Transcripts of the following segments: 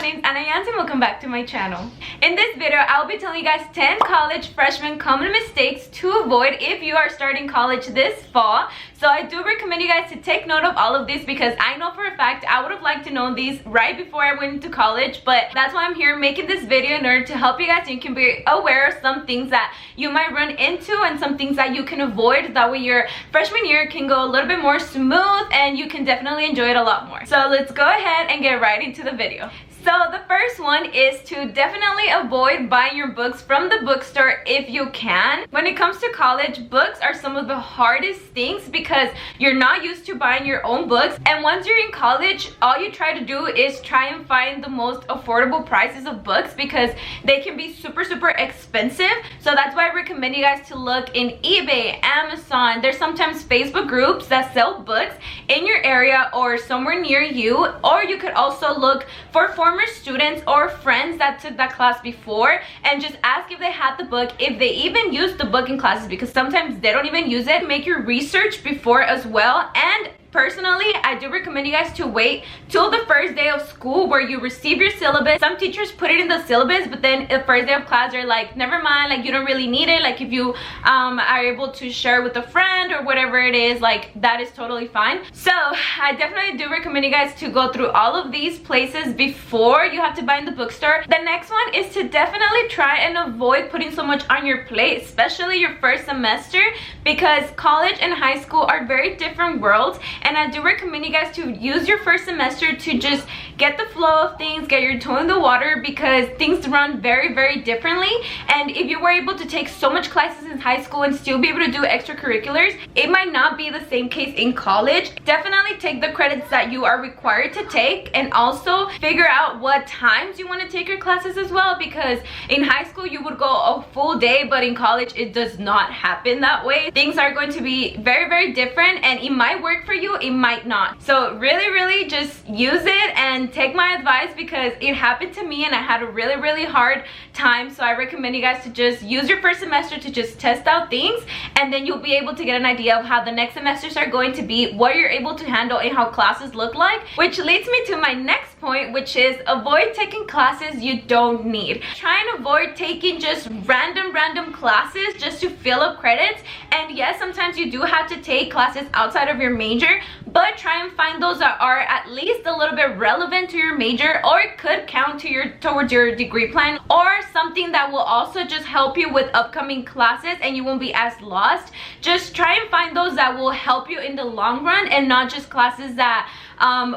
name's Anayancy and welcome back to my channel. In this video, I'll be telling you guys 10 college freshman common mistakes to avoid if you are starting college this fall. So I do recommend you guys to take note of all of these because I know for a fact I would have liked to know these right before I went into college, but that's why I'm here making this video in order to help you guys so you can be aware of some things that you might run into and some things that you can avoid. That way your freshman year can go a little bit more smooth and you can definitely enjoy it a lot more. So let's go ahead and get right into the video. So the first one is to definitely avoid buying your books from the bookstore if you can. When it comes to college, books are some of the hardest things because you're not used to buying your own books, and once you're in college, all you try to do is try and find the most affordable prices of books because they can be super expensive. So that's why I recommend you guys to look in eBay, Amazon. There's sometimes Facebook groups that sell books in your area or somewhere near you, or you could also look for former students or friends that took that class before and just ask if they had the book, if they even used the book in classes, because sometimes they don't even use it. Make your research before as well. And personally, I do recommend you guys to wait till the first day of school where you receive your syllabus. Some teachers put it in the syllabus, but then the first day of class they're like, never mind, like you don't really need it. Like if you are able to share with a friend or whatever it is, like that is totally fine. So I definitely do recommend you guys to go through all of these places before you have to buy in the bookstore. The next one is to definitely try and avoid putting so much on your plate, especially your first semester, because college and high school are very different worlds. And I do recommend you guys to use your first semester to just get the flow of things, get your toe in the water, because things run very differently. And if you were able to take so much classes in high school and still be able to do extracurriculars, it might not be the same case in college. Definitely take the credits that you are required to take and also figure out what times you want to take your classes as well, because in high school you would go a full day, but in college it does not happen that way. Things are going to be very different, and it might work for you, it might not. So really just use it and take my advice, because it happened to me and I had a really hard time. So I recommend you guys to just use your first semester to just test out things, and then you'll be able to get an idea of how the next semesters are going to be, what you're able to handle, and how classes look like. Which leads me to my next point, which is avoid taking classes you don't need. Try and avoid taking just random classes just to fill up credits. And yes, sometimes you do have to take classes outside of your major, but try and find those that are at least a little bit relevant to your major, or it could count to towards your degree plan, or something that will also just help you with upcoming classes and you won't be as lost. Just try and find those that will help you in the long run, and not just classes that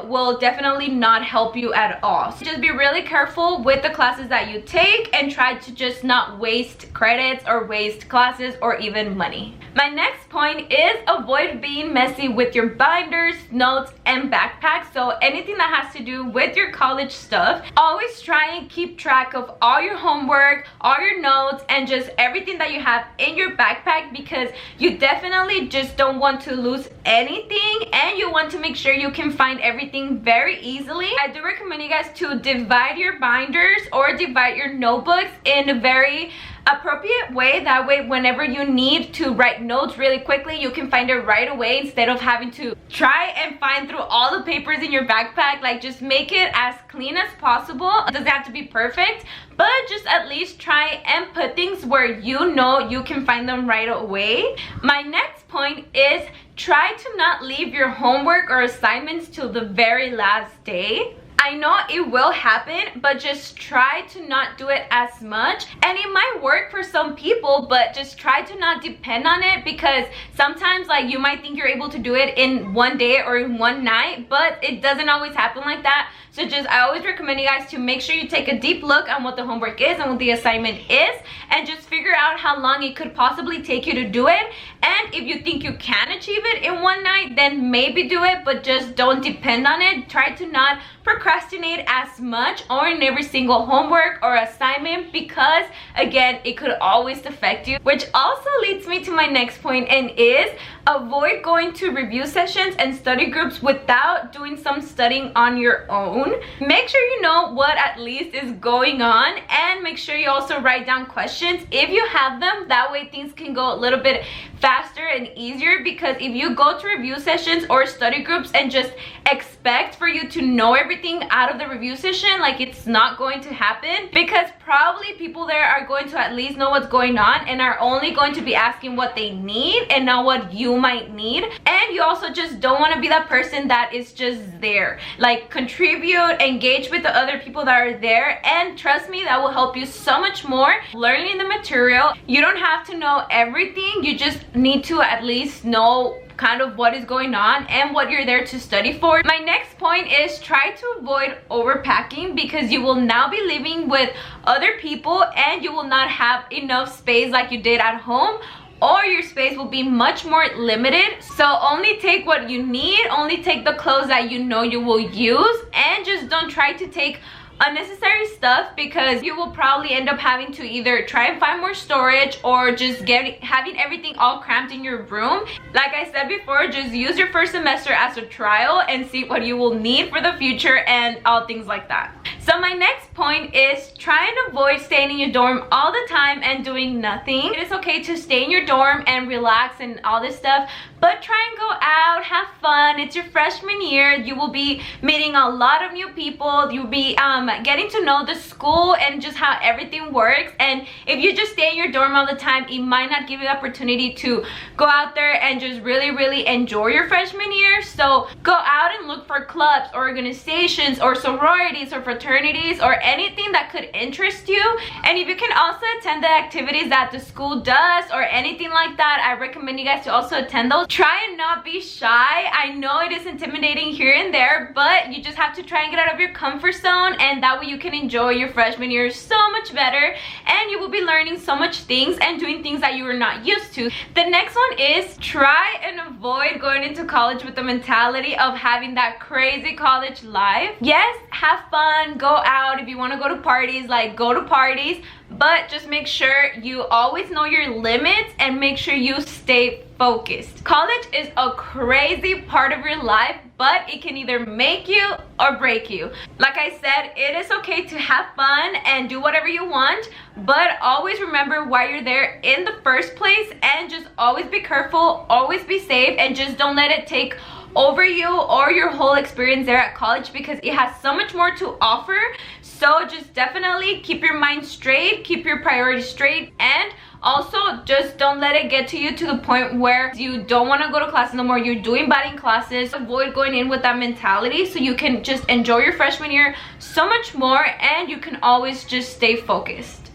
will definitely not help you at all. So just be really careful with the classes that you take and try to just not waste credits or waste classes or even money. My next point is avoid being messy with your binders, notes, and backpacks. So anything that has to do with your college stuff, always try and keep track of all your homework, all your notes, and just everything that you have in your backpack, because you definitely just don't want to lose anything, and you want to make sure you can find everything very easily. I do recommend you guys to divide your binders or divide your notebooks in a very appropriate way. That way whenever you need to write notes really quickly, you can find it right away instead of having to try and find through all the papers in your backpack. Like just make it as clean as possible. It doesn't have to be perfect, but just at least try and put things where you know you can find them right away. My next point is try to not leave your homework or assignments till the very last day. I know it will happen, but just try to not do it as much. And it might work for some people, but just try to not depend on it, because sometimes like you might think you're able to do it in one day or in one night, but it doesn't always happen like that. So just I always recommend you guys to make sure you take a deep look on what the homework is and what the assignment is, and just figure out how long it could possibly take you to do it. And if you think you can achieve it in one night, then maybe do it, but just don't depend on it. Try to not procrastinate as much or in every single homework or assignment, because again, it could always affect you. Which also leads me to my next point, and is avoid going to review sessions and study groups without doing some studying on your own. Make sure you know what at least is going on, and make sure you also write down questions if you have them. That way things can go a little bit faster and easier, because if you go to review sessions or study groups and just expect for you to know everything out of the review session, like, it's not going to happen, because probably people there are going to at least know what's going on and are only going to be asking what they need and not what you might need. And you also just don't want to be that person that is just there. Like, contribute, engage with the other people that are there, and trust me, that will help you so much more learning the material. You don't have to know everything, you just need to at least know kind of what is going on and what you're there to study for. My next point is try to avoid overpacking, because you will now be living with other people and you will not have enough space like you did at home, or your space will be much more limited. So only take what you need, only take the clothes that you know you will use, and just don't try to take unnecessary stuff, because you will probably end up having to either try and find more storage or just having everything all cramped in your room. Like I said before, just use your first semester as a trial and see what you will need for the future and all things like that. So my next point is try and avoid staying in your dorm all the time and doing nothing. It is okay to stay in your dorm and relax and all this stuff, but try and go out, have fun. It's your freshman year. You will be meeting a lot of new people. You'll be getting to know the school and just how everything works. And if you just stay in your dorm all the time, it might not give you the opportunity to go out there and just really enjoy your freshman year. So go out and look for clubs, organizations, or sororities, or fraternities, or anything that could interest you. And if you can also attend the activities that the school does or anything like that, I recommend you guys to also attend those. Try and not be shy. I know it is intimidating here and there, but you just have to try and get out of your comfort zone, and that way you can enjoy your freshman year so much better, and you will be learning so much things and doing things that you were not used to. The next one is try and avoid going into college with the mentality of having that crazy college life. Yes, have fun, go out. If you want to go to parties, like, go to parties, but just make sure you always know your limits and make sure you stay focused. College is a crazy part of your life, but it can either make you or break you. Like I said, it is okay to have fun and do whatever you want, but always remember why you're there in the first place, and just always be careful, always be safe, and just don't let it take over you or your whole experience there at college, because it has so much more to offer. So just definitely keep your mind straight, keep your priorities straight, and also just don't let it get to you to the point where you don't want to go to classes no more, you're doing bad in classes. Avoid going in with that mentality, so you can just enjoy your freshman year so much more, and you can always just stay focused.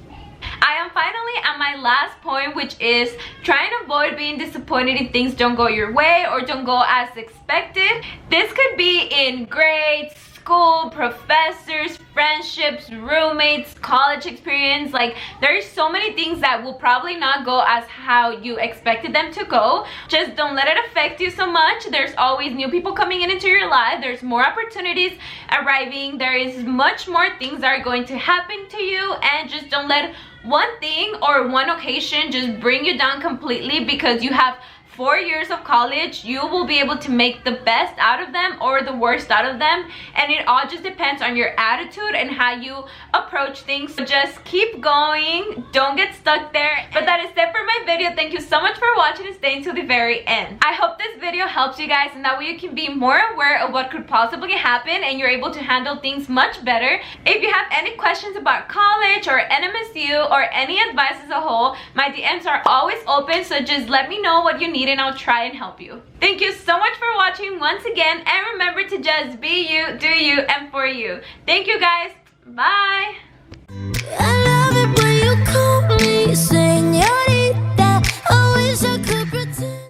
I am finally at my last point, which is try and avoid being disappointed if things don't go your way or don't go as expected. This could be in grades, school, professors, friendships, roommates, college experience. Like, there's so many things that will probably not go as how you expected them to go. Just don't let it affect you so much. There's always new people coming into your life. There's more opportunities arriving. There is much more things that are going to happen to you, and just don't let one thing or one occasion just bring you down completely, because you have 4 years of college. You will be able to make the best out of them or the worst out of them, and it all just depends on your attitude and how you approach things. So just keep going, don't get stuck there. But that is it for my video. Thank you so much for watching and staying to the very end. I hope this video helps you guys, and that way you can be more aware of what could possibly happen and you're able to handle things much better. If you have any questions about college or NMSU or any advice as a whole, my DMs are always open, so just let me know what you need and I'll try and help you. Thank you so much for watching once again, and remember to just be you, do you, and for you. Thank you guys. Bye.